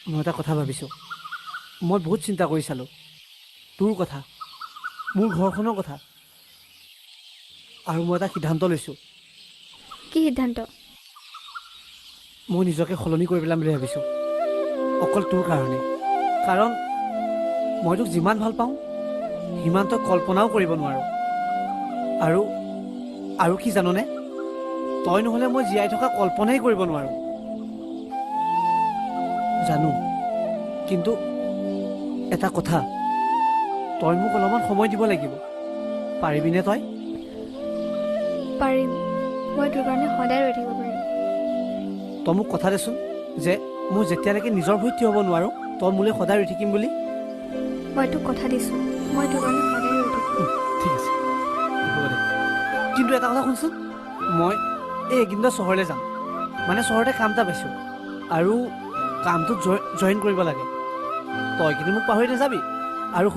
মই এটা কথা ভাবিছোঁ। মই বহুত চিন্তা কৰি চালোঁ, তোৰ কথা, মোৰ ঘৰখনৰ কথা, আৰু মই এটা সিদ্ধান্ত লৈছোঁ। কি সিদ্ধান্ত? মই নিজকে সলনি কৰি পেলাম বুলি ভাবিছোঁ, অকল তোৰ কাৰণে। কাৰণ মই তোক যিমান ভাল পাওঁ সিমান তই কল্পনাও কৰিব নোৱাৰো। আৰু আৰু কি জাননে, তই নহ'লে মই জীয়াই থকা কল্পনাই কৰিব নোৱাৰো। জানো, কিন্তু এটা কথা, তই মোক অলপমান সময় দিব লাগিব। পাৰিবিনে তই? পাৰিম। মই তোৰ কাৰণে সদায় ৰৈ থাকিব পাৰিম। তই মোক কথা দেচোন যে মই যেতিয়ালৈকে নিজৰ ভৰিত থিয় হ'ব নোৱাৰো তই মোলৈ সদায় ৰৈ থাকিম বুলি। মই তোক কথা দিছোঁ, মই তোৰ কাৰণে সদায় ৰৈ থাকিম। ঠিক আছে, হ'ব দে। কিন্তু এটা কথা শুনচোন, মই এইকেইদিনত চহৰলৈ যাম। মানে চহৰতে কাম এটা পাইছোঁ, আৰু কামটোত জইন কৰিব লাগে। তই কিন্তু মোক পাহৰি নাযাবি। আৰু